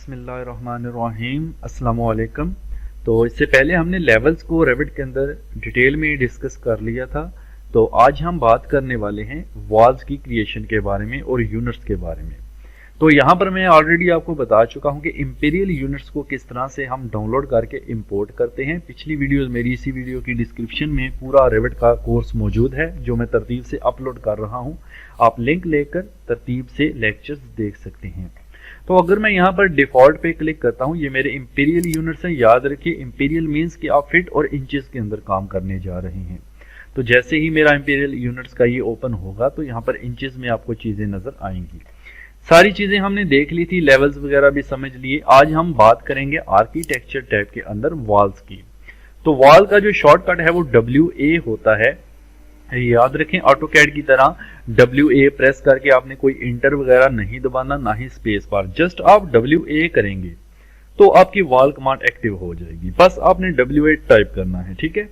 बिस्मिल्लाहिर्रहमानिर्रहीम अस्सलामुअलैकुम। तो इससे पहले हमने लेवल्स को रेविट के अंदर डिटेल में डिस्कस कर लिया था। तो आज हम बात करने वाले हैं वॉल्स की क्रिएशन के बारे में और यूनिट्स के बारे में। तो यहाँ पर मैं ऑलरेडी आपको बता चुका हूँ कि इंपीरियल यूनिट्स को किस तरह से हम डाउनलोड करके इंपोर्ट करते हैं। पिछली वीडियोस मेरी इसी वीडियो की डिस्क्रिप्शन में पूरा रेविट का कोर्स मौजूद है जो मैं तरतीब से अपलोड कर रहा हूँ। आप लिंक लेकर तरतीब से लेक्चर्स देख सकते हैं। तो अगर मैं यहाँ पर डिफॉल्ट पे क्लिक करता हूँ, ये मेरे इंपीरियल यूनिट्स हैं। याद रखिए इंपीरियल मीन्स कि आप फीट और इंचेस के अंदर काम करने जा रहे हैं। तो जैसे ही मेरा इंपीरियल यूनिट्स का ये ओपन होगा तो यहाँ पर इंचेस में आपको चीजें नजर आएंगी। सारी चीजें हमने देख ली थी, लेवल्स वगैरह भी समझ लिए। आज हम बात करेंगे आर्किटेक्चर टैब के अंदर वॉल्स की। तो वॉल का जो शॉर्टकट है वो WA होता है। याद रखें ऑटोकैड की तरह WA प्रेस करके आपने कोई इंटर वगैरह नहीं दबाना, ना ही स्पेस बार। जस्ट आप WA करेंगे तो आपकी वॉल कमांड एक्टिव हो जाएगी। बस आपने WA टाइप करना है, ठीक है।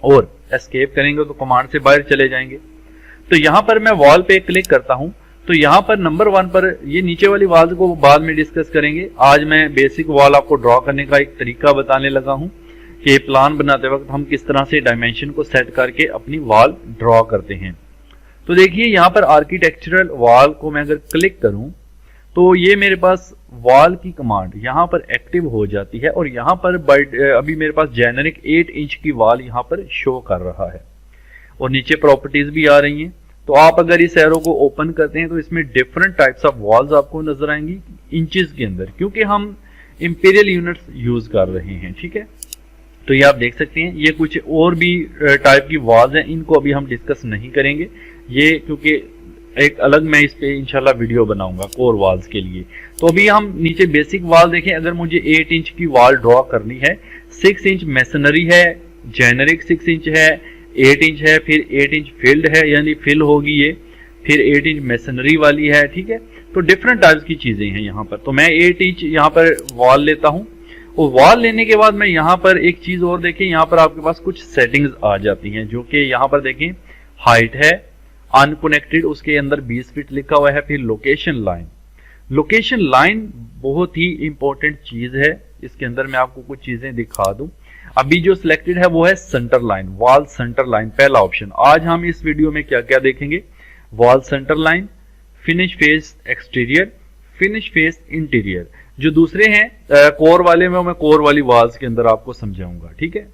और एस्केप करेंगे तो कमांड से बाहर चले जाएंगे। तो यहाँ पर मैं वॉल पे क्लिक करता हूँ तो यहाँ पर नंबर 1 पर ये नीचे वाली वॉल को बाद में डिस्कस करेंगे। आज मैं बेसिक वॉल आपको ड्रॉ करने का एक तरीका बताने लगा हूँ कि प्लान बनाते वक्त हम किस तरह से डायमेंशन को सेट करके अपनी वॉल ड्रॉ करते हैं। तो देखिए यहाँ पर आर्किटेक्चरल वॉल को मैं अगर क्लिक करूं तो ये मेरे पास वॉल की कमांड यहाँ पर एक्टिव हो जाती है। और यहाँ पर अभी मेरे पास जेनेरिक 8 इंच की वॉल यहाँ पर शो कर रहा है और नीचे प्रॉपर्टीज भी आ रही हैं। तो आप अगर इस एरो को ओपन करते हैं तो इसमें डिफरेंट टाइप्स ऑफ वॉल्स आपको नजर आएंगी इंचेस के अंदर, क्योंकि हम इंपीरियल यूनिट्स यूज कर रहे हैं, ठीक है। तो ये आप देख सकते हैं ये कुछ और भी टाइप की वॉल्स हैं, इनको अभी हम डिस्कस नहीं करेंगे ये, क्योंकि एक अलग मैं इस पे इंशाल्लाह वीडियो बनाऊंगा कोर वॉल्स के लिए। तो अभी हम नीचे बेसिक वॉल देखें। अगर मुझे 8 इंच की वॉल ड्रॉ करनी है, 6 इंच मेसनरी है, जेनेरिक 6 इंच है, 8 इंच है, फिर 8 इंच फिल्ड है यानी फिल होगी ये, फिर 8 इंच मेसनरी वाली है, ठीक है। तो डिफरेंट टाइप्स की चीजें हैं यहाँ पर। तो मैं 8 इंच यहाँ पर वॉल लेता हूँ और वॉल लेने के बाद मैं यहाँ पर एक चीज और देखें, यहाँ पर आपके पास कुछ सेटिंग्स आ जाती हैं जो कि यहाँ पर देखें हाइट है अनकनेक्टेड, उसके अंदर 20 फीट लिखा हुआ है। फिर लोकेशन लाइन, लोकेशन लाइन बहुत ही इंपॉर्टेंट चीज है। इसके अंदर मैं आपको कुछ चीजें दिखा दूं। अभी जो सिलेक्टेड है वो है centre line, wall centre line पहला ऑप्शन। आज हम इस वीडियो में क्या क्या देखेंगे, wall centre line, finish face exterior, finish face interior. जो दूसरे हैं कोर वाले में मैं कोर वाली वॉल्स के अंदर आपको समझाऊंगा, ठीक है।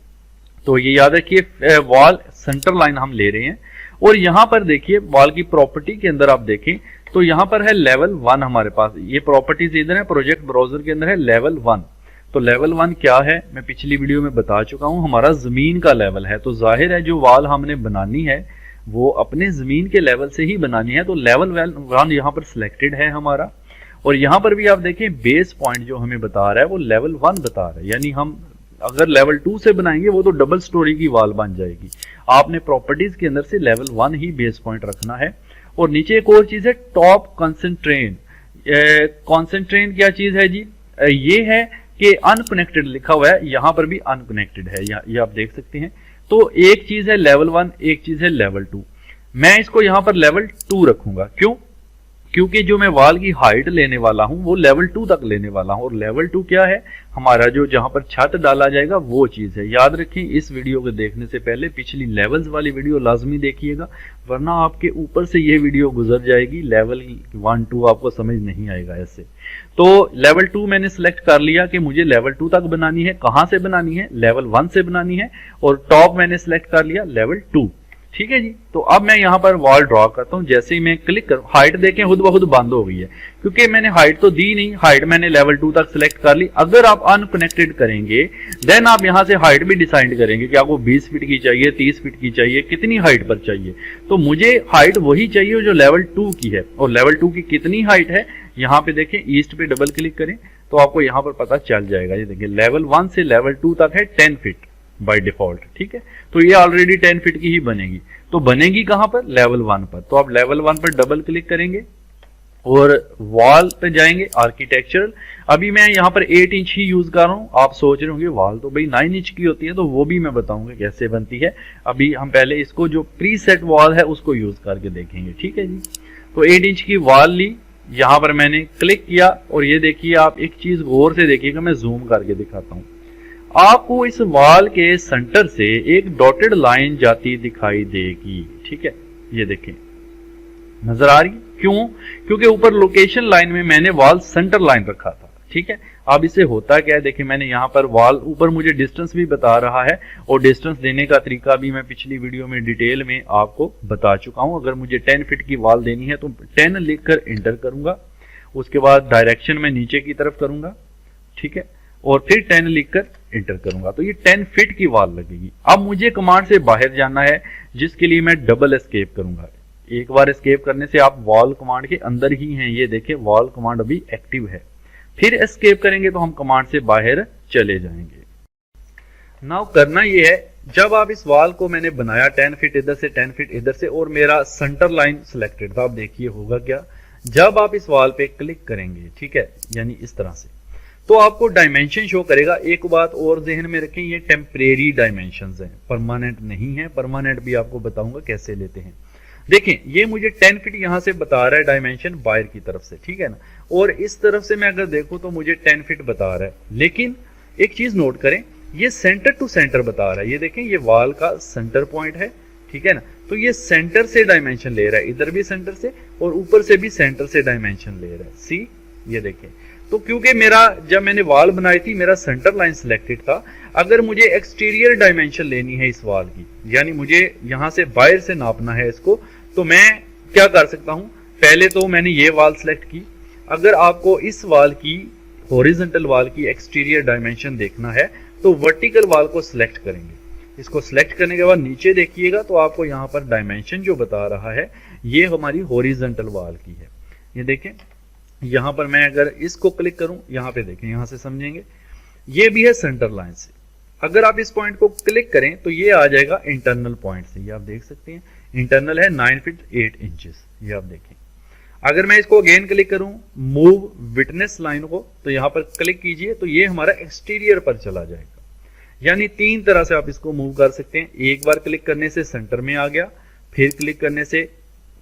तो ये याद रखिए वॉल सेंटर लाइन हम ले रहे हैं। और यहाँ पर देखिए वॉल की प्रॉपर्टी के अंदर आप देखें तो यहाँ पर है लेवल 1 हमारे पास। ये प्रॉपर्टीज इधर है, प्रोजेक्ट ब्राउजर के अंदर है लेवल 1। तो लेवल 1 क्या है मैं पिछली वीडियो में बता चुका हूँ, हमारा जमीन का लेवल है। तो जाहिर है जो वॉल हमने बनानी है वो अपने जमीन के लेवल से ही बनानी है। तो लेवल 1 यहाँ पर सिलेक्टेड है हमारा। और यहाँ पर भी आप देखें बेस पॉइंट जो हमें बता रहा है वो लेवल 1 बता रहा है, यानी हम अगर लेवल 2 से बनाएंगे वो तो डबल स्टोरी की वॉल बन जाएगी। आपने प्रॉपर्टीज के अंदर से लेवल 1 ही बेस पॉइंट रखना है। और नीचे एक और चीज है टॉप कॉन्सेंट्रेन। कॉन्सेंट्रेन क्या चीज है जी, ये है कि अनकनेक्टेड लिखा हुआ है, यहाँ पर भी अनकनेक्टेड है, ये आप देख सकते हैं। तो एक चीज है लेवल 1, एक चीज है लेवल 2। मैं इसको यहाँ पर लेवल 2 रखूंगा, क्यों? क्योंकि जो मैं वॉल की हाइट लेने वाला हूं वो लेवल 2 तक लेने वाला हूं। और लेवल 2 क्या है, हमारा जो जहां पर छत डाला जाएगा वो चीज है। याद रखें इस वीडियो को देखने से पहले पिछली लेवल्स वाली वीडियो लाजमी देखिएगा, वरना आपके ऊपर से ये वीडियो गुजर जाएगी, लेवल 1 2 आपको समझ नहीं आएगा ऐसे। तो लेवल 2 मैंने सिलेक्ट कर लिया कि मुझे लेवल 2 तक बनानी है। कहां से बनानी है, लेवल 1 से बनानी है। और टॉप मैंने सिलेक्ट कर लिया लेवल 2, ठीक है जी। तो अब मैं यहाँ पर वॉल ड्रॉ करता हूँ। जैसे ही मैं क्लिक करूँ हाइट देखें खुद ब खुद बंद हो गई है, क्योंकि मैंने हाइट तो दी नहीं, हाइट मैंने लेवल 2 तक सिलेक्ट कर ली। अगर आप अनकनेक्टेड करेंगे देन आप यहाँ से हाइट भी डिसाइड करेंगे कि आपको 20 फीट की चाहिए, 30 फीट की चाहिए, कितनी हाइट पर चाहिए। तो मुझे हाइट वही चाहिए जो लेवल 2 की है। और लेवल 2 की कितनी हाइट है, यहाँ पे देखें ईस्ट पे डबल क्लिक करें तो आपको यहाँ पर पता चल जाएगा। ये देखिए लेवल 1 से लेवल 2 तक है 10 फीट बाय डिफॉल्ट, ठीक है। तो ये ऑलरेडी 10 फीट की ही बनेगी। तो बनेगी कहां पर, लेवल 1 पर। तो आप लेवल 1 पर डबल क्लिक करेंगे और वॉल पे जाएंगे आर्किटेक्चरल। अभी मैं यहाँ पर 8 इंच ही यूज कर रहा हूँ। आप सोच रहे होंगे वॉल तो भाई 9 इंच की होती है, तो वो भी मैं बताऊंगा कैसे बनती है। अभी हम पहले इसको जो प्री सेट वॉल है उसको यूज करके देखेंगे, ठीक है जी। तो 8 इंच की वॉल ली यहाँ पर मैंने क्लिक किया और ये देखिए, आप एक चीज गौर से देखिएगा, मैं जूम करके दिखाता हूँ। आपको इस वॉल के सेंटर से एक डॉटेड लाइन जाती दिखाई देगी। ठीक है, ये देखें, नजर आ रही है? क्यों? क्योंकि ऊपर लोकेशन लाइन में मैंने वॉल सेंटर लाइन रखा था। ठीक है, अब इसे होता क्या है, देखिए मैंने यहाँ पर वॉल ऊपर मुझे डिस्टेंस भी बता रहा है और डिस्टेंस देने का तरीका भी मैं पिछली वीडियो में डिटेल में आपको बता चुका हूँ। अगर मुझे 10 फीट की वॉल देनी है तो 10 लिखकर इंटर करूंगा, उसके बाद डायरेक्शन में नीचे की तरफ करूंगा, ठीक है, और फिर 10 लिखकर इंटर करूंगा, तो ये 10 फीट की वॉल लगेगी। अब मुझे कमांड से बाहर जाना है, जिसके लिए मैं डबल एस्केप करूंगा। एक बार एस्केप करने से आप वॉल कमांड के अंदर ही हैं, ये देखें वॉल कमांड अभी एक्टिव है। फिर एस्केप करेंगे तो हम कमांड से बाहर चले जाएंगे। नाउ करना ये है, जब आप इस वॉल को मैंने बनाया 10 फीट इधर से 10 फीट इधर से और मेरा सेंटर लाइन सिलेक्टेड था, आप देखिए होगा क्या, जब आप इस वॉल पे क्लिक करेंगे, ठीक है, यानी इस तरह से, तो आपको डायमेंशन शो करेगा। एक बात और जहन में रखें, ये टेम्परेरी डायमेंशंस हैं, परमानेंट नहीं है। परमानेंट भी आपको बताऊंगा कैसे लेते हैं। देखें, ये मुझे 10 फीट यहां से बता रहा है डायमेंशन बाहर की तरफ से, ठीक है ना, और इस तरफ से मैं अगर देखूं तो मुझे 10 फीट बता रहा है। लेकिन एक चीज नोट करें, ये सेंटर टू सेंटर बता रहा है। ये देखें, ये वॉल का सेंटर पॉइंट है, ठीक है ना, तो ये सेंटर से डायमेंशन ले रहा है, इधर भी सेंटर से और ऊपर से भी सेंटर से डायमेंशन ले रहा है। सी, ये देखें, तो क्योंकि मेरा जब मैंने वॉल बनाई थी मेरा सेंटर लाइन सिलेक्टेड था, अगर मुझे एक्सटीरियर डायमेंशन लेनी है इस वॉल की, यानी मुझे यहां से बाहर से नापना है इसको, तो मैं क्या कर सकता हूं, पहले तो मैंने ये वॉल सिलेक्ट की। अगर आपको इस वॉल की, हॉरिजॉन्टल वॉल की एक्सटीरियर डायमेंशन देखना है तो वर्टिकल वॉल को सिलेक्ट करेंगे। इसको सिलेक्ट करने के बाद नीचे देखिएगा तो आपको यहाँ पर डायमेंशन जो बता रहा है ये हमारी हॉरिजॉन्टल वॉल की है। ये देखें, यहां पर मैं अगर इसको क्लिक करूं, यहां पे देखें, यहां से समझेंगे, ये भी है सेंटर लाइन से। अगर आप इस पॉइंट को क्लिक करें तो ये आ जाएगा इंटरनल पॉइंट से, ये आप देख सकते हैं, इंटरनल है 9 फीट 8 इंचेस, ये आप देखें। अगर मैं इसको अगेन क्लिक करूं, मूव विटनेस लाइन को, तो यहां पर क्लिक कीजिए तो ये हमारा एक्सटीरियर पर चला जाएगा। यानी 3 तरह से आप इसको मूव कर सकते हैं। एक बार क्लिक करने से सेंटर में आ गया, फिर क्लिक करने से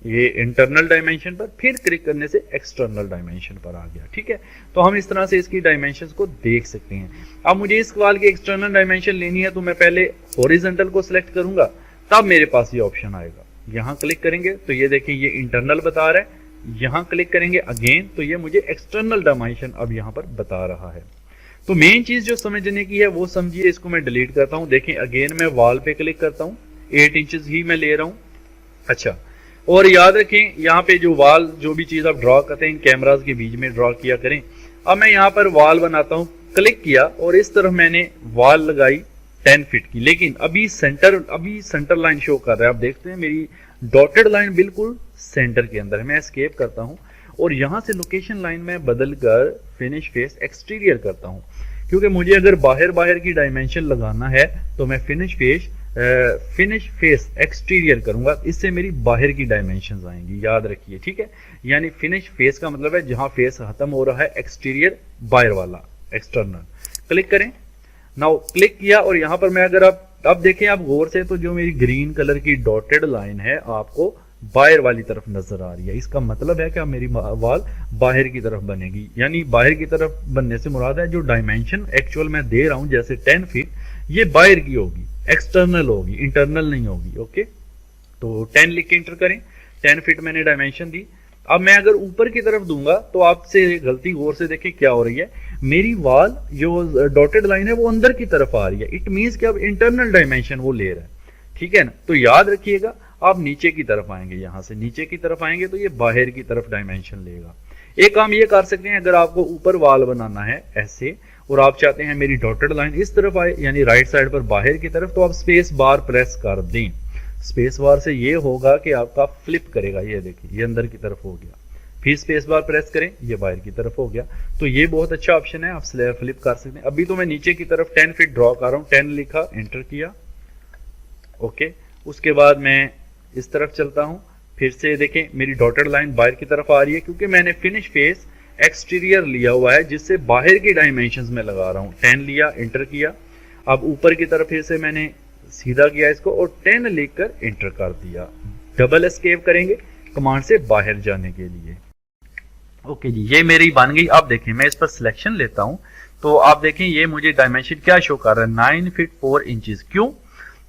ये इंटरनल डायमेंशन पर, फिर क्लिक करने से एक्सटर्नल डायमेंशन पर आ गया। ठीक है, तो हम इस तरह से इसकी डायमेंशंस को देख सकते हैं। अब मुझे इस वॉल की एक्सटर्नल डायमेंशन लेनी है तो मैं पहले हॉरिजॉन्टल को सिलेक्ट करूंगा, तब मेरे पास ये ऑप्शन आएगा। यहां क्लिक करेंगे तो ये देखिए ये इंटरनल बता रहा है, यहां क्लिक करेंगे अगेन तो ये मुझे एक्सटर्नल डायमेंशन अब यहां पर बता रहा है। तो मेन चीज जो समझने की है वो समझिए। इसको मैं डिलीट करता हूं। देखें, अगेन मैं वॉल पे क्लिक करता हूं, 8 इंचेस ही मैं ले रहा हूं। अच्छा, और याद रखें यहाँ पे जो वॉल, जो भी चीज आप ड्रॉ करते हैं कैमरास के बीच में ड्रॉ किया करें। अब मैं यहाँ पर वॉल बनाता हूँ, क्लिक किया और इस तरफ मैंने वॉल लगाई 10 फीट की, लेकिन अभी सेंटर लाइन शो कर रहा है। आप देखते हैं मेरी डॉटेड लाइन बिल्कुल सेंटर के अंदर है। मैं एस्केप करता हूँ और यहां से लोकेशन लाइन में बदल कर फिनिश फेस एक्सटीरियर करता हूँ, क्योंकि मुझे अगर बाहर की डायमेंशन लगाना है तो मैं फिनिश फेस एक्सटीरियर करूंगा, इससे मेरी बाहर की डायमेंशंस आएंगी, याद रखिए। ठीक है, यानी फिनिश फेस का मतलब है जहां फेस खत्म हो रहा है, एक्सटीरियर बाहर वाला, एक्सटर्नल। क्लिक करें, नाउ क्लिक किया और यहां पर मैं अगर अब देखें आप गौर से, तो जो मेरी ग्रीन कलर की डॉटेड लाइन है आपको बाहर वाली तरफ नजर आ रही है। इसका मतलब है कि अब मेरी वॉल बाहर की तरफ बनेगी। यानी बाहर की तरफ बनने से मुराद है जो डायमेंशन एक्चुअल मैं दे रहा हूं, जैसे 10 फीट, ये बाहर की होगी, एक्सटर्नल होगी, इंटरनल नहीं होगी। ओके, तो 10 लिख के इंटर करें। 10 फीट मैंने डायमेंशन दी। अब मैं अगर ऊपर की तरफ दूंगा तो आपसे गलती गौर से देखें क्या हो रही है, मेरी वॉल जो डॉटेड लाइन है वो अंदर की तरफ आ रही है। इट मीन्स कि अब इंटरनल डायमेंशन वो ले रहा है। ठीक है ना, तो याद रखिएगा आप नीचे की तरफ आएंगे, यहां से नीचे की तरफ आएंगे तो ये बाहर की तरफ डायमेंशन लेगा। एक काम ये कर सकते हैं, अगर आपको ऊपर वॉल बनाना है ऐसे और आप चाहते हैं मेरी डॉटेड लाइन इस तरफ आए, यानी राइट साइड पर बाहर की तरफ, तो आप स्पेस बार प्रेस कर दें। स्पेस बार से ये होगा कि आपका फ्लिप करेगा। ये देखिए, ये अंदर की तरफ हो गया, फिर स्पेस बार प्रेस करें, ये बाहर की तरफ हो गया। तो ये बहुत अच्छा ऑप्शन है, आप फ्लिप कर सकते हैं। अभी तो मैं नीचे की तरफ 10 फीट ड्रॉ कर रहा हूं, 10 लिखा, एंटर किया। ओके, उसके बाद मैं इस तरफ चलता हूं, फिर से देखें मेरी डॉटेड लाइन बाहर की तरफ आ रही है, क्योंकि मैंने फिनिश फेस एक्सटीरियर लिया हुआ है, जिससे बाहर की डायमेंशंस में लगा रहा हूं। 10 लिया, एंटर किया। अब ऊपर की तरफ फिर से मैंने सीधा किया इसको और 10 लिखकर एंटर कर दिया। डबल एस्केप करेंगे कमांड से बाहर जाने के लिए। ओके जी, ये मेरी बन गई। अब देखें मैं इस पर सिलेक्शन लेता हूं तो आप देखें ये मुझे डायमेंशन क्या शो कर रहा है, 9 फीट 4 इंचेस। क्यों?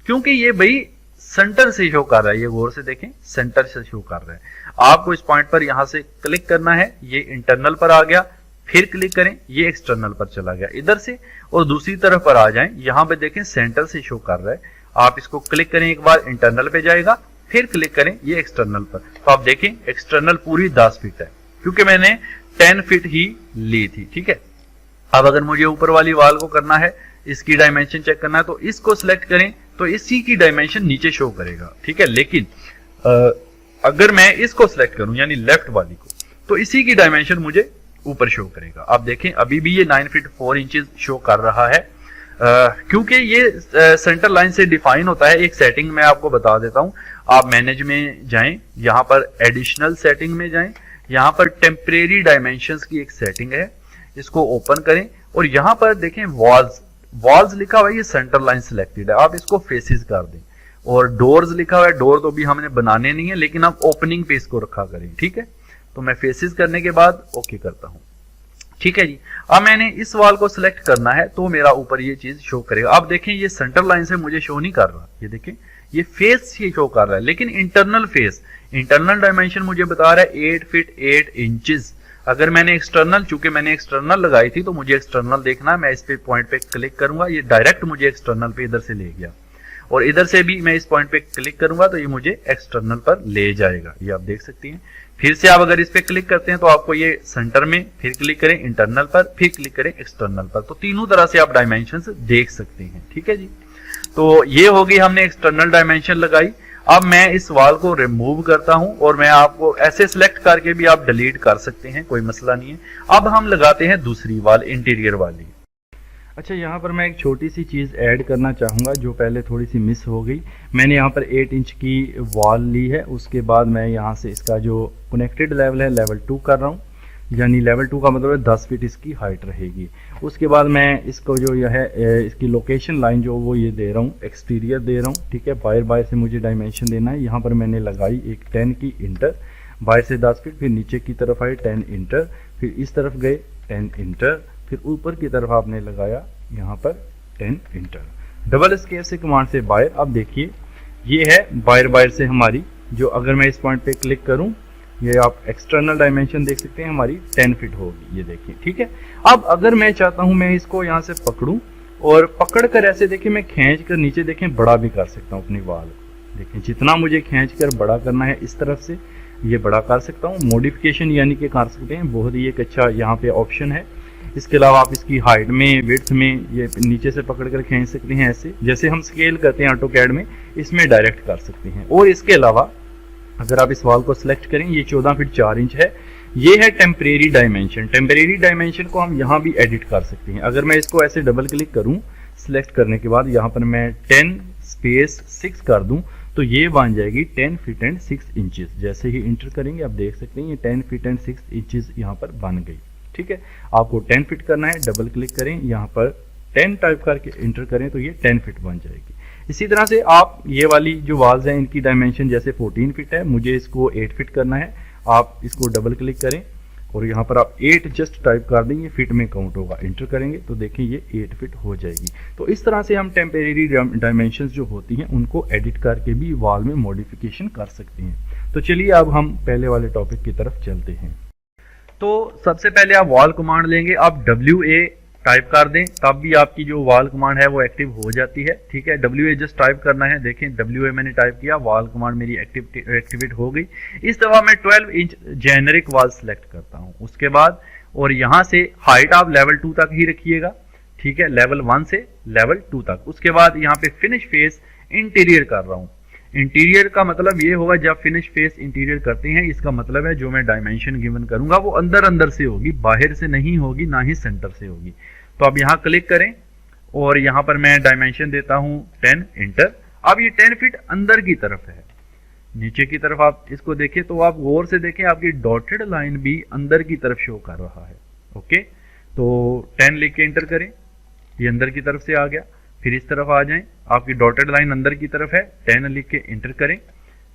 क्योंकि ये भाई सेंटर से शो कर रहा है, ये गौर से देखें सेंटर से शो कर रहा है। आपको इस पॉइंट पर यहां से क्लिक करना है, ये इंटरनल पर आ गया, फिर क्लिक करें ये एक्सटर्नल पर चला गया इधर से, और दूसरी तरफ पर आ जाएं, यहां पे देखें सेंटर से शो कर रहा है। आप इसको क्लिक करें, एक बार इंटरनल पे जाएगा, फिर क्लिक करें ये एक्सटर्नल पर, तो आप देखें एक्सटर्नल पूरी 10 फीट है क्योंकि मैंने 10 फीट ही ली थी। ठीक है, अब अगर मुझे ऊपर वाली वाल को करना है, इसकी डायमेंशन चेक करना है, तो इसको सिलेक्ट करें तो इसी की डायमेंशन नीचे शो करेगा। ठीक है, लेकिन अगर मैं इसको सिलेक्ट करूं यानी लेफ्ट वाली को, तो इसी की डायमेंशन मुझे ऊपर शो करेगा। आप देखें अभी भी ये 9 फीट 4 इंचेस शो कर रहा है क्योंकि ये सेंटर लाइन से डिफाइन होता है। एक सेटिंग मैं आपको बता देता हूं, आप मैनेज में जाएं, यहां पर एडिशनल सेटिंग में जाएं, यहां पर टेम्परेरी डायमेंशंस की एक सेटिंग है, इसको ओपन करें और यहां पर देखें वॉल्स लिखा हुआ है, ये सेंटर लाइन सिलेक्टेड है, आप इसको फेसेस कर दें। और डोर्स लिखा हुआ है, डोर तो भी हमने बनाने नहीं है लेकिन आप ओपनिंग पे इसको रखा करें। ठीक है, तो मैं फेसेस करने के बाद ओके करता हूं। ठीक है जी, अब मैंने इस वाल को सिलेक्ट करना है तो मेरा ऊपर ये चीज शो करेगा। अब देखें ये सेंटर लाइन से मुझे शो नहीं कर रहा, ये देखें ये फेस ही शो कर रहा है, लेकिन इंटरनल फेस, इंटरनल डायमेंशन मुझे बता रहा है 8 फीट 8 इंचेस। अगर मैंने एक्सटर्नल, चूंकि मैंने एक्सटर्नल लगाई थी तो मुझे एक्सटर्नल देखना है, मैं इस पे पॉइंट पे क्लिक करूंगा, ये डायरेक्ट मुझे एक्सटर्नल पे इधर से ले गया, और इधर से भी मैं इस पॉइंट पे क्लिक करूंगा तो ये मुझे एक्सटर्नल पर ले जाएगा, ये आप देख सकते हैं। फिर से आप अगर इस पे क्लिक करते हैं तो आपको ये सेंटर में, फिर क्लिक करें इंटरनल पर, फिर क्लिक करें एक्सटर्नल पर, तो तीनों तरह से आप डायमेंशंस देख सकते हैं। ठीक है जी, तो ये होगी हमने एक्सटर्नल डायमेंशन लगाई। अब मैं इस वाल को रिमूव करता हूं और मैं आपको ऐसे सिलेक्ट करके भी आप डिलीट कर सकते हैं, कोई मसला नहीं है। अब हम लगाते हैं दूसरी वाल, इंटीरियर वाली। अच्छा, यहाँ पर मैं एक छोटी सी चीज़ ऐड करना चाहूँगा जो पहले थोड़ी सी मिस हो गई। मैंने यहाँ पर 8 इंच की वॉल ली है, उसके बाद मैं यहाँ से इसका जो कनेक्टेड लेवल है लेवल 2 कर रहा हूँ, यानी लेवल 2 का मतलब है 10 फीट इसकी हाइट रहेगी। उसके बाद मैं इसको जो यह है इसकी लोकेशन लाइन जो वो ये दे रहा हूँ, एक्सटीरियर दे रहा हूँ। ठीक है, बाहर से मुझे डायमेंशन देना है, यहाँ पर मैंने लगाई एक 10 की इंटर, बाहर से 10 फीट, फिर नीचे की तरफ आए 10 इंटर, फिर इस तरफ गए 10 इंटर, फिर ऊपर की तरफ आपने लगाया यहाँ पर 10 इंटर। डबल एस्केप से कमांड से बाहर, अब देखिए ये है बाहर से हमारी, जो अगर मैं इस पॉइंट पे क्लिक करूं, ये आप एक्सटर्नल डायमेंशन देख सकते हैं हमारी 10 फीट होगी, ये देखिए। ठीक है, अब अगर मैं चाहता हूं मैं इसको यहाँ से पकड़ूं और पकड़ कर ऐसे देखिए मैं खींच कर नीचे देखें बड़ा भी कर सकता हूँ अपनी वाल को। देखें जितना मुझे खींच कर बड़ा करना है इस तरफ से ये बड़ा कर सकता हूँ, मॉडिफिकेशन यानी कि कर सकते हैं, बहुत ही एक अच्छा यहाँ पे ऑप्शन है। इसके अलावा आप इसकी हाइट में, विड्थ में ये नीचे से पकड़ कर खींच सकते हैं, ऐसे जैसे हम स्केल करते हैं ऑटोकैड में, इसमें डायरेक्ट कर सकते हैं। और इसके अलावा अगर आप इस वाल को सिलेक्ट करें, ये 14 फीट 4 इंच है, ये है टेम्परेरी डायमेंशन। टेम्परेरी डायमेंशन को हम यहाँ भी एडिट कर सकते हैं। अगर मैं इसको ऐसे डबल क्लिक करूँ सिलेक्ट करने के बाद, यहाँ पर मैं 10 स्पेस 6 कर दूँ तो ये बन जाएगी 10 फीट एंड 6 इंचेस। जैसे ही इंटर करेंगे आप देख सकते हैं ये 10 फीट एंड 6 इंचेस यहाँ पर बन गई। ठीक है, आपको 10 फीट करना है, डबल क्लिक करें, यहाँ पर 10 टाइप करके इंटर करें तो ये 10 फीट बन जाएगी। इसी तरह से आप ये वाली जो वाल्स हैं इनकी डायमेंशन जैसे 14 फीट है, मुझे इसको 8 फीट करना है, आप इसको डबल क्लिक करें और यहाँ पर आप 8 जस्ट टाइप कर देंगे, फिट में काउंट होगा, इंटर करेंगे तो देखें ये 8 फीट हो जाएगी। तो इस तरह से हम टेम्परेरी डायमेंशंस जो होती हैं उनको एडिट करके भी वाल में मॉडिफिकेशन कर सकते हैं। तो चलिए अब हम पहले वाले टॉपिक की तरफ चलते हैं। तो सबसे पहले आप वॉल कमांड लेंगे, आप WA टाइप कर दें, तब भी आपकी जो वॉल कमांड है वो एक्टिव हो जाती है। ठीक है, WA जस्ट टाइप करना है, देखें WA मैंने टाइप किया, वॉल कमांड मेरी एक्टिवेट हो गई। इस दफा मैं 12 इंच जेनेरिक वॉल सेलेक्ट करता हूं, उसके बाद और यहां से हाइट आप लेवल 2 तक ही रखिएगा। ठीक है, लेवल 1 से लेवल 2 तक। उसके बाद यहाँ पे फिनिश फेस इंटीरियर कर रहा हूँ। इंटीरियर का मतलब ये होगा, जब फिनिश फेस इंटीरियर करते हैं इसका मतलब है जो मैं डायमेंशन गिवन करूंगा वो अंदर अंदर से होगी, बाहर से नहीं होगी, ना ही सेंटर से होगी। तो अब यहाँ क्लिक करें और यहाँ पर मैं डायमेंशन देता हूं 10 इंटर। अब ये 10 फीट अंदर की तरफ है, नीचे की तरफ आप इसको देखें तो आप गौर से देखें आपकी डॉटेड लाइन भी अंदर की तरफ शो कर रहा है। ओके, तो 10 लिख के इंटर करें, ये अंदर की तरफ से आ गया। फिर इस तरफ आ जाएं, आपकी डॉटेड लाइन अंदर की तरफ है, 10 लिख के इंटर करें,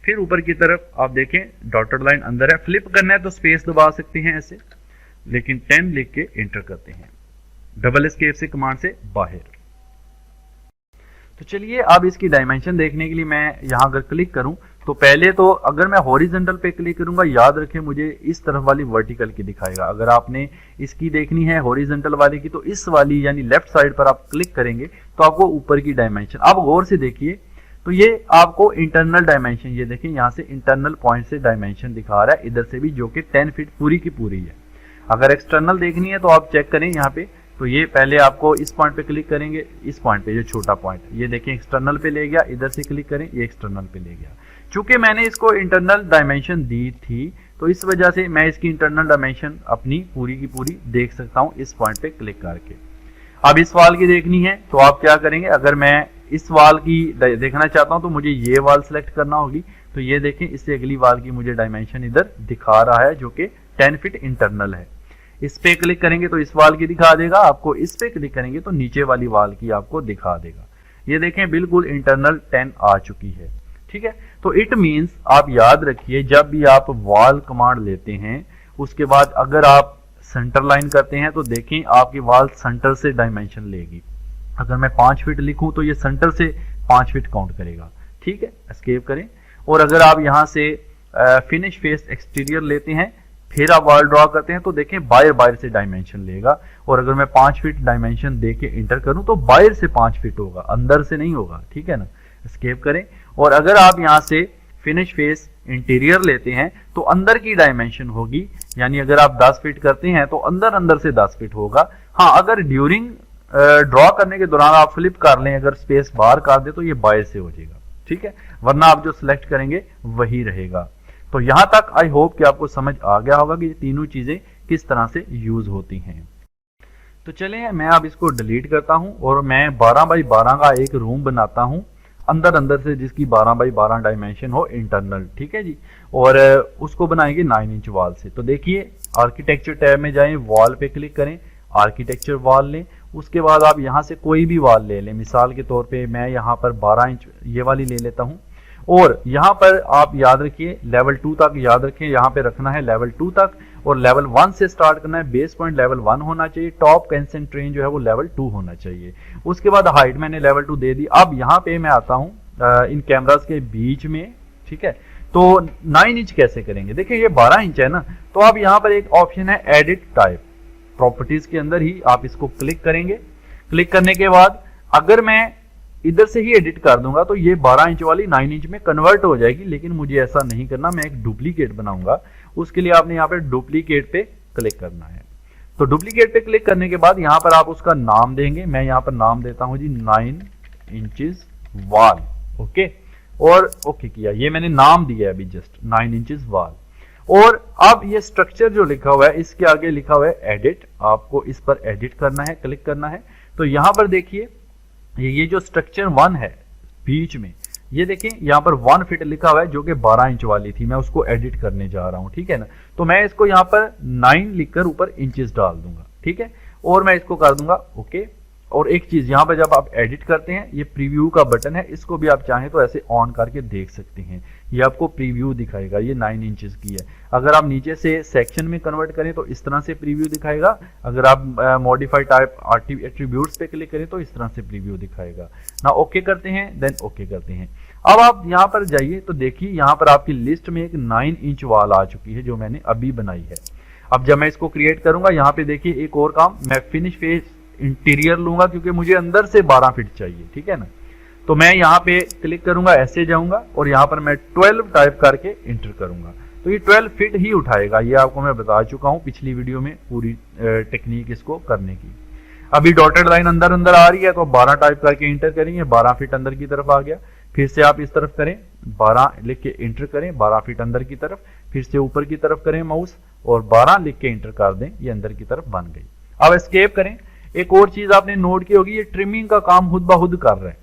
फिर ऊपर की तरफ आप देखें डॉटेड लाइन अंदर है, फ्लिप करना है तो स्पेस दबा सकते हैं ऐसे, लेकिन 10 लिख के एंटर करते हैं डबल एस्केप से कमांड से बाहर। तो चलिए अब इसकी डायमेंशन देखने के लिए मैं यहां अगर क्लिक करूं तो पहले तो अगर मैं हॉरिजॉन्टल पे क्लिक करूंगा, याद रखें मुझे इस तरफ वाली वर्टिकल की दिखाएगा। अगर आपने इसकी देखनी है हॉरिजॉन्टल वाली की तो इस वाली यानी लेफ्ट साइड पर आप क्लिक करेंगे तो आपको ऊपर की डायमेंशन, आप गौर से देखिए तो ये आपको इंटरनल डायमेंशन, ये देखिए यहां से इंटरनल पॉइंट से डायमेंशन दिखा रहा है, इधर से भी, जो कि 10 फीट पूरी की पूरी है। अगर एक्सटर्नल देखनी है तो आप चेक करें यहाँ पे, तो ये पहले आपको इस पॉइंट पे क्लिक करेंगे, इस पॉइंट पे, ये छोटा पॉइंट, ये देखें एक्सटर्नल पे ले गया, इधर से क्लिक करें ये एक्सटर्नल पे ले गया। चूंकि मैंने इसको इंटरनल डायमेंशन दी थी तो इस वजह से मैं इसकी इंटरनल डायमेंशन अपनी पूरी की पूरी देख सकता हूं इस पॉइंट पे क्लिक करके। अब इस वाल की देखनी है तो आप क्या करेंगे, अगर मैं इस वाल की देखना चाहता हूं तो मुझे ये वाल सिलेक्ट करना होगी। तो ये देखें इससे अगली वाल की मुझे डायमेंशन इधर दिखा रहा है जो कि 10 फीट इंटरनल है। इस पे क्लिक करेंगे तो इस वाल की दिखा देगा आपको, इस पे क्लिक करेंगे तो नीचे वाली वाल की आपको दिखा देगा। ये देखें बिल्कुल इंटरनल 10 आ चुकी है, ठीक है। तो इट मींस आप याद रखिए जब भी आप वॉल कमांड लेते हैं उसके बाद अगर आप सेंटर लाइन करते हैं तो देखें आपकी वॉल सेंटर से डायमेंशन लेगी। अगर मैं 5 फीट लिखूं तो ये सेंटर से 5 फीट काउंट करेगा, ठीक है। एस्केप करें। और अगर आप यहां से फिनिश फेस एक्सटीरियर लेते हैं फिर आप वॉल ड्रॉ करते हैं तो देखें बाहर से डायमेंशन लेगा। और अगर मैं 5 फीट डायमेंशन दे के इंटर करूं तो बाहर से 5 फीट होगा, अंदर से नहीं होगा, ठीक है ना। एस्केप करें। और अगर आप यहां से फिनिश फेस इंटीरियर लेते हैं तो अंदर की डायमेंशन होगी, यानी अगर आप 10 फीट करते हैं तो अंदर से 10 फीट होगा। हाँ, अगर ड्यूरिंग ड्रॉ करने के दौरान आप फ्लिप कर लें, अगर स्पेस बाहर कर दे तो ये बाहर से हो जाएगा, ठीक है, वरना आप जो सिलेक्ट करेंगे वही रहेगा। तो यहां तक आई होप कि आपको समझ आ गया होगा कि ये तीनों चीजें किस तरह से यूज होती हैं। तो चलिए मैं अब इसको डिलीट करता हूं और मैं 12 बाई 12 का एक रूम बनाता हूं अंदर से, जिसकी 12 बाई 12 डायमेंशन हो इंटरनल, ठीक है जी। और उसको बनाएंगे 9 इंच वॉल से। तो देखिए आर्किटेक्चर टैब में जाएं, वॉल पे क्लिक करें, आर्किटेक्चर वॉल लें, उसके बाद आप यहां से कोई भी वॉल ले लें। मिसाल के तौर पे मैं यहां पर 12 इंच ये वाली ले लेता हूं। और यहां पर आप याद रखिए लेवल 2 तक याद रखें, यहां पे रखना है लेवल 2 तक और लेवल 1 से स्टार्ट करना है। बेस पॉइंट लेवल 1 होना चाहिए, टॉप कंसेंट्रेट जो है वो लेवल 2 होना चाहिए। उसके बाद हाइट मैंने लेवल 2 दे दी। अब यहां पे मैं आता हूं इन कैमरास के बीच में, ठीक है। तो 9 इंच कैसे करेंगे, देखिए ये 12 इंच है ना, तो अब यहां पर एक ऑप्शन है एडिट टाइप, प्रॉपर्टीज के अंदर ही आप इसको क्लिक करेंगे। क्लिक करने के बाद अगर मैं इधर से ही एडिट कर दूंगा तो ये 12 इंच वाली 9 इंच में कन्वर्ट हो जाएगी, लेकिन मुझे ऐसा नहीं करना, मैं एक डुप्लीकेट बनाऊंगा। उसके लिए आपने यहाँ पे डुप्लीकेट पे क्लिक करना है। तो डुप्लीकेट पे क्लिक करने के बाद यहाँ पर आप उसका नाम देंगे। मैं यहाँ पर नाम देता हूं जी 9 इंचेस वॉल, ओके। और ओके किया, ये मैंने नाम दिया है अभी जस्ट 9 इंचेस वॉल। और अब ये स्ट्रक्चर जो लिखा हुआ है इसके आगे लिखा हुआ है एडिट, आपको इस पर एडिट करना है, क्लिक करना है। तो यहां पर देखिए ये जो स्ट्रक्चर 1 है बीच में, ये देखें यहाँ पर 1 फीट लिखा हुआ है जो कि 12 इंच वाली थी, मैं उसको एडिट करने जा रहा हूं, ठीक है ना। तो मैं इसको यहाँ पर 9 लिखकर ऊपर इंचेस डाल दूंगा, ठीक है। और मैं इसको कर दूंगा ओके। और एक चीज यहाँ पर जब आप एडिट करते हैं, ये प्रीव्यू का बटन है, इसको भी आप चाहें तो ऐसे ऑन करके देख सकते हैं, ये आपको प्रीव्यू दिखाएगा। ये 9 इंचेस की है। अगर आप नीचे से सेक्शन में कन्वर्ट करें तो इस तरह से प्रीव्यू दिखाएगा। अगर आप मॉडिफाई टाइप एट्रीब्यूट्स पे क्लिक करें तो इस तरह से प्रीव्यू दिखाएगा ना। ओके करते हैं, देन ओके करते हैं। अब आप यहाँ पर जाइए तो देखिए यहाँ पर आपकी लिस्ट में एक 9 इंच वॉल आ चुकी है जो मैंने अभी बनाई है। अब जब मैं इसको क्रिएट करूंगा, यहाँ पे देखिए एक और काम, मैं फिनिश फेस इंटीरियर लूंगा क्योंकि मुझे अंदर से 12 फीट चाहिए, ठीक है ना। तो मैं यहाँ पे क्लिक करूंगा, ऐसे जाऊंगा और यहाँ पर मैं 12 टाइप करके इंटर करूंगा तो ये 12 फीट ही उठाएगा। ये आपको मैं बता चुका हूं पिछली वीडियो में पूरी टेक्निक इसको करने की। अभी डॉटेड लाइन अंदर आ रही है तो 12 टाइप करके इंटर करेंगे, 12 फीट अंदर की तरफ आ गया। फिर से आप इस तरफ करें, 12 लिख के इंटर करें, 12 फीट अंदर की तरफ। फिर से ऊपर की तरफ करें माउस और 12 लिख के इंटर कर दें, ये अंदर की तरफ बन गई। अब एस्केप करें। एक और चीज आपने नोट की होगी, ये ट्रिमिंग का काम खुद ब खुद कर रहा है,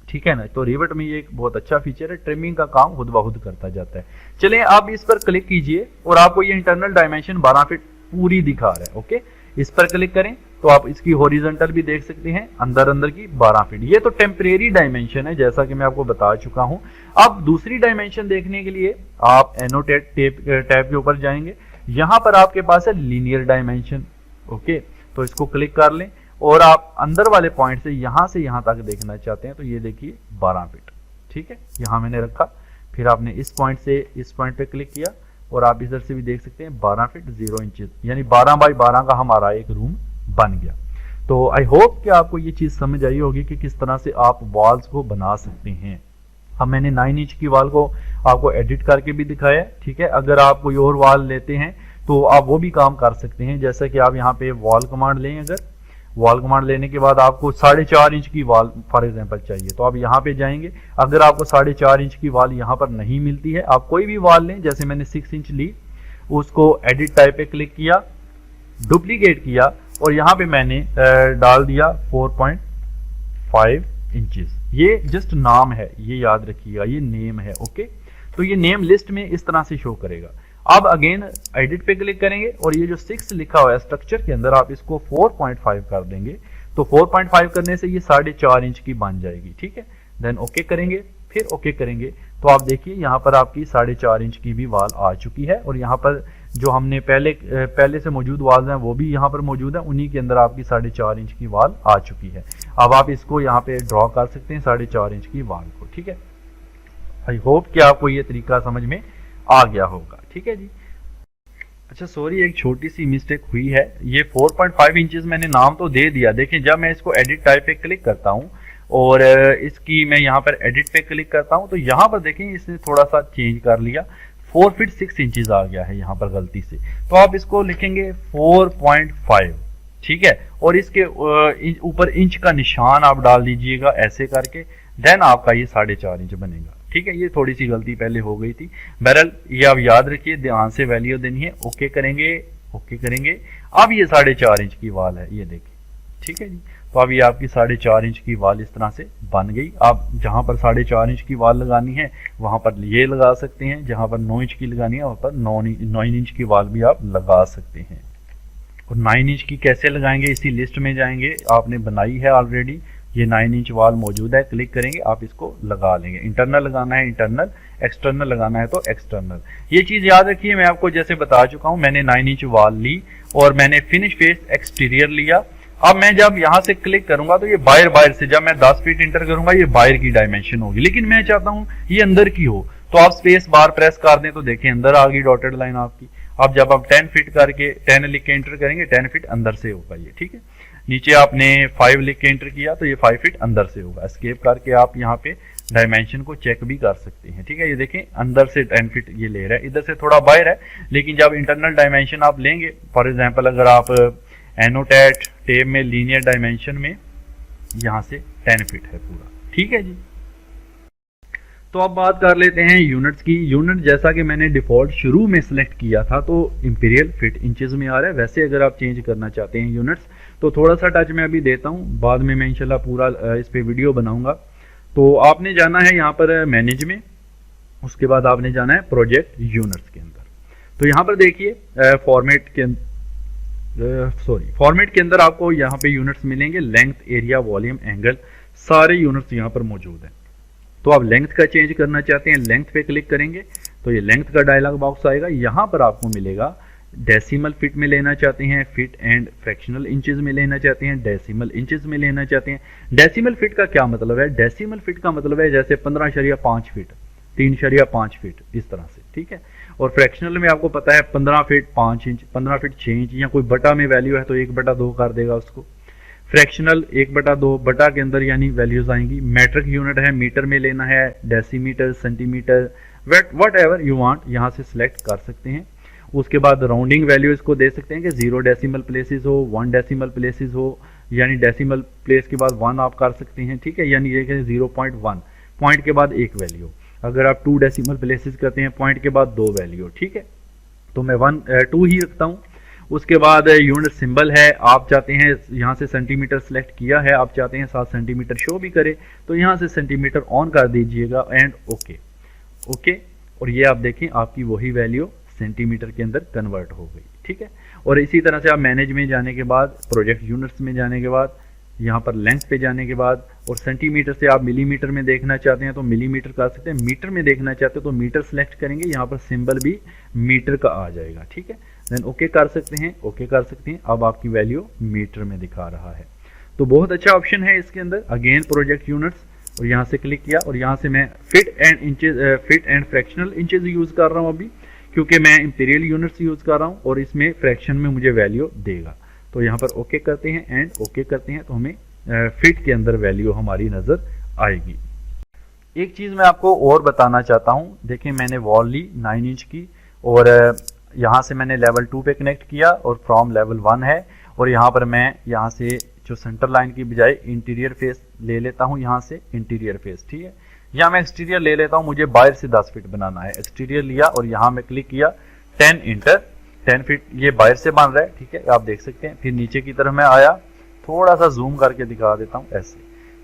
ठीक है ना। तो रिवेट में ये एक बहुत अच्छा फीचर है, ट्रिमिंग का काम खुद ब खुद करता जाता है। चलिए आप इस पर क्लिक कीजिए और आपको ये इंटरनल डायमेंशन 12 फीट पूरी दिखा रहा है, ओके। इस पर क्लिक करें तो आप इसकी हॉरिजॉन्टल भी देख सकते हैं, अंदर की 12 फीट। ये तो टेम्परेरी डायमेंशन है जैसा कि मैं आपको बता चुका हूं। अब दूसरी डायमेंशन देखने के लिए आप एनोटेट टैब के ऊपर जाएंगे, यहां पर आपके पास है लीनियर डायमेंशन। ओके, तो इसको क्लिक कर लें और आप अंदर वाले पॉइंट से यहां तक देखना चाहते हैं तो ये देखिए 12 फीट। ठीक है, यहां मैंने रखा, फिर आपने इस पॉइंट से इस पॉइंट पे क्लिक किया और आप इधर से भी देख सकते हैं 12 फीट 0 इंचेस, यानी 12 बाई 12 का हमारा एक रूम बन गया। तो आई होप कि आपको ये चीज समझ आई होगी कि किस तरह से आप वॉल्स को बना सकते हैं। अब मैंने 9 इंच की वॉल को आपको एडिट करके भी दिखाया है। ठीक है, अगर आप कोई और वॉल लेते हैं तो आप वो भी काम कर सकते हैं, जैसा कि आप यहाँ पे वॉल कमांड लें, अगर वॉल कमांड लेने के बाद आपको 4.5 इंच की वॉल फॉर एग्जांपल चाहिए तो आप यहाँ पे जाएंगे। अगर आपको 4.5 इंच की वॉल यहाँ पर नहीं मिलती है, आप कोई भी वॉल लें, जैसे मैंने 6 इंच ली, उसको एडिट टाइप पे क्लिक किया, डुप्लीकेट किया और यहाँ पे मैंने डाल दिया 4.5 इंचेस। ये जस्ट नाम है, ये याद रखिएगा, ये नेम है। ओके, तो ये नेम लिस्ट में इस तरह से शो करेगा। अब अगेन एडिट पे क्लिक करेंगे और ये जो 6 लिखा हुआ है स्ट्रक्चर के अंदर आप इसको 4.5 कर देंगे, तो 4.5 करने से ये 4.5 इंच की बन जाएगी। ठीक है, देन ओके करेंगे, फिर ओके करेंगे तो आप देखिए यहाँ पर आपकी 4.5 इंच की भी वॉल आ चुकी है और यहाँ पर जो हमने पहले से मौजूद वॉल्स हैं वो भी यहाँ पर मौजूद है, उन्हीं के अंदर आपकी 4.5 इंच की वॉल आ चुकी है। अब आप इसको यहाँ पे ड्रॉ कर सकते हैं 4.5 इंच की वॉल को। ठीक है, आई होप कि आपको ये तरीका समझ में आ गया होगा। ठीक है जी। अच्छा सॉरी, एक छोटी सी मिस्टेक हुई है, ये 4.5 इंचेस मैंने नाम तो दे दिया। देखिए जब मैं इसको एडिट टाइप पे क्लिक करता हूँ और इसकी मैं यहाँ पर एडिट पे क्लिक करता हूँ तो यहाँ पर देखें इसने थोड़ा सा चेंज कर लिया, 4 फीट 6 इंचेस आ गया है यहाँ पर गलती से। तो आप इसको लिखेंगे 4.5। ठीक है, और इसके ऊपर इंच का निशान आप डाल दीजिएगा ऐसे करके, देन आपका ये 4.5 इंच बनेगा। ठीक है, ये थोड़ी सी गलती पहले हो गई थी। बहरहाल ये आप याद रखिए, ध्यान से वैल्यू देनी है। ओके करेंगे, ओके करेंगे। अब ये 4.5 इंच की वॉल है, ये देखिए। ठीक है जी, तो अब ये आपकी 4.5 इंच की वॉल इस तरह से बन गई। आप जहां पर 4.5 इंच की वॉल लगानी है वहां पर ये लगा सकते हैं, जहां पर 9 इंच की लगानी है वहां पर 9 इंच की वॉल भी आप लगा सकते हैं। और 9 इंच की कैसे लगाएंगे, इसी लिस्ट में जाएंगे, आपने बनाई है ऑलरेडी, ये 9 इंच वॉल मौजूद है, क्लिक करेंगे आप इसको लगा लेंगे। इंटरनल लगाना है इंटरनल, एक्सटर्नल लगाना है तो एक्सटर्नल। ये चीज याद रखिए, मैं आपको जैसे बता चुका हूं, मैंने 9 इंच वॉल ली और मैंने फिनिश फेस एक्सटीरियर लिया। अब मैं जब यहां से क्लिक करूंगा तो ये बाहर से, जब मैं 10 फीट इंटर करूंगा ये बाहर की डायमेंशन होगी, लेकिन मैं चाहता हूं ये अंदर की हो, तो आप स्पेस बार प्रेस कर दें तो देखें अंदर आ गई डॉटेड लाइन आपकी। अब जब आप 10 फीट करके 10 लिख के एंटर करेंगे 10 फीट अंदर से होगा ये। ठीक है, नीचे आपने 5 लिख के एंटर किया तो ये 5 फीट अंदर से होगा। एस्केप करके आप यहाँ पे डायमेंशन को चेक भी कर सकते हैं। ठीक है, ये देखें अंदर से 10 फीट ये ले रहा है, इधर से थोड़ा बाहर है, लेकिन जब इंटरनल डायमेंशन आप लेंगे, फॉर एग्जांपल अगर आप एनोटेट टैब में लीनियर डायमेंशन में यहाँ से 10 फीट है पूरा। ठीक है जी, तो अब बात कर लेते हैं यूनिट्स की। यूनिट जैसा कि मैंने डिफॉल्ट शुरू में सिलेक्ट किया था तो इंपीरियल फीट इंचेस में आ रहा है। वैसे अगर आप चेंज करना चाहते हैं यूनिट्स तो थोड़ा सा टच मैं अभी देता हूं, बाद में मैं इंशाल्लाह पूरा इस पे वीडियो बनाऊंगा। तो आपने जाना है यहाँ पर मैनेज में, उसके बाद आपने जाना है प्रोजेक्ट यूनिट्स के अंदर। तो यहाँ पर देखिए फॉर्मेट के अंदर आपको यहाँ पे यूनिट्स मिलेंगे, लेंथ, एरिया, वॉल्यूम, एंगल, सारे यूनिट्स यहाँ पर मौजूद हैं। तो आप लेंथ का चेंज करना चाहते हैं, लेंथ पे क्लिक करेंगे तो ये लेंथ का डायलॉग बॉक्स आएगा। यहाँ पर आपको मिलेगा डेसिमल फीट में लेना चाहते हैं, फीट एंड फ्रैक्शनल इंचेस में लेना चाहते हैं, डेसिमल इंचेस में लेना चाहते हैं। डेसिमल फीट का क्या मतलब है? डेसिमल फीट का मतलब है जैसे 15.5 फीट, 3.5 फीट, इस तरह से। ठीक है, और फ्रैक्शनल में आपको पता है 15 फीट 5 इंच, 15 फीट 6 इंच, या कोई बटा में वैल्यू है तो 1/2 कर देगा उसको। फ्रैक्शनल 1/2, बटा के अंदर यानी वैल्यूज आएंगी। मैट्रिक यूनिट है, मीटर में लेना है, decimetre, centimetre, what ever you want, यहाँ से सिलेक्ट कर सकते हैं। उसके बाद राउंडिंग वैल्यू इसको दे सकते हैं कि 0 डेसिमल प्लेसेस हो, 1 डेसिमल प्लेसेस हो, यानी डेसिमल प्लेस के बाद 1 आप कर सकते हैं। ठीक है, यानी ये 0.1, पॉइंट के बाद 1 वैल्यू। अगर आप 2 डेसिमल प्लेसेस करते हैं, पॉइंट के बाद 2 वैल्यू। ठीक है, तो मैं 2 ही रखता हूँ। उसके बाद यूनिट सिंबल है, आप चाहते हैं यहाँ से सेंटीमीटर सेलेक्ट किया है, आप चाहते हैं 7 सेंटीमीटर शो भी करे तो यहाँ से सेंटीमीटर ऑन कर दीजिएगा एंड ओके। ओके, और ये आप देखें आपकी वही वैल्यू सेंटीमीटर के अंदर कन्वर्ट हो गई। ठीक है, और इसी तरह से आप मैनेज में जाने के बाद, प्रोजेक्ट यूनिट्स में जाने के बाद यहाँ पर लेंथ पे जाने के बाद, और सेंटीमीटर से आप मिलीमीटर में देखना चाहते हैं तो मिलीमीटर कर सकते हैं, मीटर में देखना चाहते हैं तो मीटर सेलेक्ट करेंगे, यहाँ पर सिंबल भी मीटर का आ जाएगा। ठीक है, देन ओके कर सकते हैं, ओके कर सकते हैं। अब आपकी वैल्यू मीटर में दिखा रहा है, तो बहुत अच्छा ऑप्शन है इसके अंदर। अगेन प्रोजेक्ट यूनिट्स, और यहाँ से क्लिक किया और यहाँ से मैं fit and fractional inches use कर रहा हूँ अभी, क्योंकि मैं इंपीरियल यूनिट्स यूज कर रहा हूँ और इसमें फ्रैक्शन में मुझे वैल्यू देगा। तो यहाँ पर ओके करते हैं एंड ओके करते हैं, तो हमें फिट के अंदर वैल्यू हमारी नजर आएगी। एक चीज मैं आपको और बताना चाहता हूँ, देखिए मैंने वॉल ली 9 इंच की, और यहाँ से मैंने लेवल 2 पे कनेक्ट किया और फ्रॉम लेवल 1 है, और यहाँ पर मैं यहाँ से जो सेंटर लाइन की बजाय इंटीरियर फेस ले लेता हूँ, यहाँ से इंटीरियर फेस। ठीक है, यहाँ मैं एक्सटीरियर ले लेता हूँ, मुझे बाहर से 10 फीट बनाना है। एक्सटीरियर लिया और यहाँ मैं क्लिक किया 10 इंटर 10 फीट, ये बाहर से बन रहा है। ठीक है, आप देख सकते हैं। फिर नीचे की तरफ मैं आया, थोड़ा सा जूम करके दिखा देता हूँ ऐसे।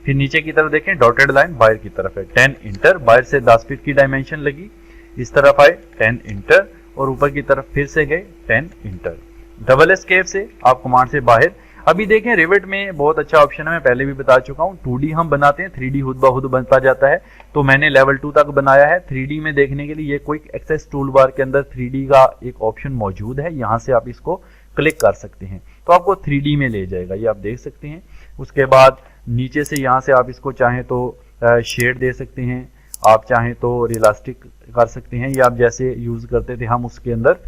फिर नीचे की तरफ देखें, डॉटेड लाइन बाहर की तरफ है, 10 इंटर, बाहर से 10 फीट की डायमेंशन लगी, इस तरफ आए 10 इंटर, और ऊपर की तरफ फिर से गए 10 इंटर। डबल एस्केप से आप कमांड से बाहर। अभी देखें रिवेट में बहुत अच्छा ऑप्शन है, मैं पहले भी बता चुका हूँ। 2D हम बनाते हैं, 3D खुद ब खुद बनता जाता है, तो मैंने लेवल 2 तक बनाया है। 3D में देखने के लिए ये क्विक एक्सेस टूल बार के अंदर 3D का एक ऑप्शन मौजूद है, यहाँ से आप इसको क्लिक कर सकते हैं तो आपको 3D में ले जाएगा, ये आप देख सकते हैं। उसके बाद नीचे से यहाँ से आप इसको चाहें तो शेड दे सकते हैं, आप चाहें तो रियलिस्टिक कर सकते हैं, ये आप जैसे यूज करते थे हम उसके अंदर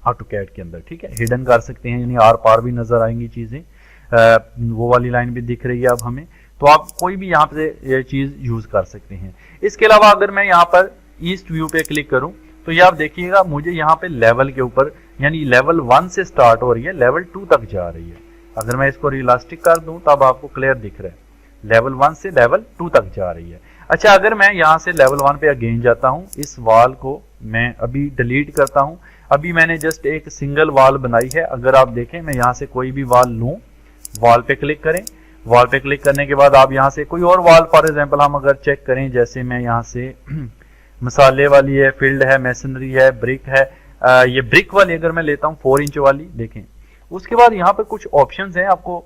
ऑटोकैड के अंदर। ठीक है, हिडन कर सकते हैं, यानी आर पार भी नजर आएंगी चीजें, वो वाली लाइन भी दिख रही है अब हमें, तो आप कोई भी यहाँ पे ये चीज यूज कर सकते हैं। इसके अलावा अगर मैं यहाँ पर ईस्ट व्यू पे क्लिक करूं तो ये आप देखिएगा मुझे यहाँ पे लेवल के ऊपर, यानी लेवल 1 से स्टार्ट हो रही है, लेवल 2 तक जा रही है। अगर मैं इसको रियलिस्टिक कर दूं तब आपको क्लियर दिख रहा है, लेवल 1 से लेवल 2 तक जा रही है। अच्छा, अगर मैं यहाँ से लेवल 1 पे अगेन जाता हूँ, इस वॉल को मैं अभी डिलीट करता हूँ। अभी मैंने जस्ट एक सिंगल वॉल बनाई है, अगर आप देखें मैं यहाँ से कोई भी वॉल लूं, वॉल पे क्लिक करें, वॉल पे क्लिक करने के बाद आप यहाँ से कोई और वॉल फॉर एग्जांपल हम अगर चेक करें, जैसे मैं यहाँ से मसाले वाली है, फील्ड है, मैसनरी है, ब्रिक है, ये ब्रिक वाली अगर मैं लेता हूँ 4 इंच वाली, देखें। उसके बाद यहाँ पर कुछ ऑप्शंस हैं, आपको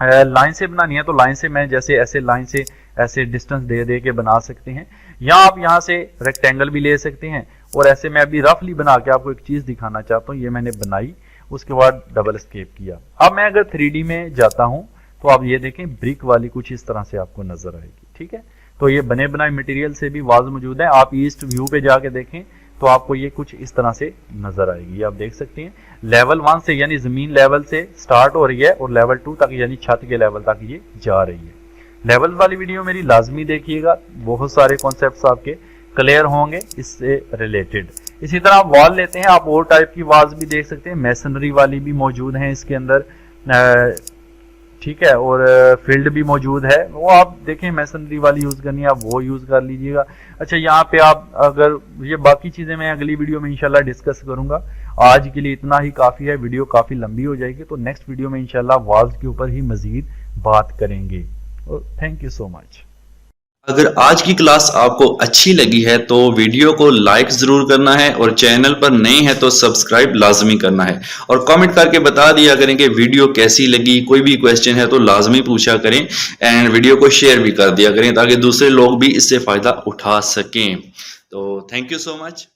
लाइन से बनानी है तो लाइन से मैं जैसे ऐसे लाइन से ऐसे डिस्टेंस दे दे के बना सकते हैं, या आप यहाँ से रेक्टेंगल भी ले सकते हैं। और ऐसे मैं अभी रफली बना के आपको एक चीज दिखाना चाहता हूँ, ये मैंने बनाई, उसके बाद डबल एस्केप किया। अब मैं अगर 3D में जाता हूं तो आप ये देखें ब्रिक वाली कुछ इस तरह से आपको नजर आएगी। ठीक है, तो ये बने बनाए मटेरियल से भी वाज मौजूद है। आप ईस्ट व्यू पे जाके देखें तो आपको ये कुछ इस तरह से नजर आएगी, ये आप देख सकते हैं। लेवल 1 से यानी जमीन लेवल से स्टार्ट हो रही है और लेवल 2 तक यानी छत के लेवल तक ये जा रही है। लेवल वाली वीडियो मेरी लाजमी देखिएगा, बहुत सारे कॉन्सेप्ट्स आपके क्लियर होंगे इससे रिलेटेड। इसी तरह आप वॉल लेते हैं, आप और टाइप की वॉल्स भी देख सकते हैं, मैसनरी वाली भी मौजूद हैं इसके अंदर। ठीक है, और फील्ड भी मौजूद है, वो आप देखें मैसनरी वाली यूज करनी है आप वो यूज कर लीजिएगा। अच्छा, यहाँ पे आप अगर ये बाकी चीजें मैं अगली वीडियो में इंशाल्लाह डिस्कस करूंगा, आज के लिए इतना ही काफी है, वीडियो काफी लंबी हो जाएगी, तो नेक्स्ट वीडियो में इंशाल्लाह वॉल्स के ऊपर ही मजीद बात करेंगे। Thank you so much. अगर आज की क्लास आपको अच्छी लगी है तो वीडियो को लाइक जरूर करना है, और चैनल पर नए हैं तो सब्सक्राइब लाजमी करना है, और कमेंट करके बता दिया करें कि वीडियो कैसी लगी। कोई भी क्वेश्चन है तो लाजमी पूछा करें, एंड वीडियो को शेयर भी कर दिया करें ताकि दूसरे लोग भी इससे फायदा उठा सकें। तो थैंक यू सो मच।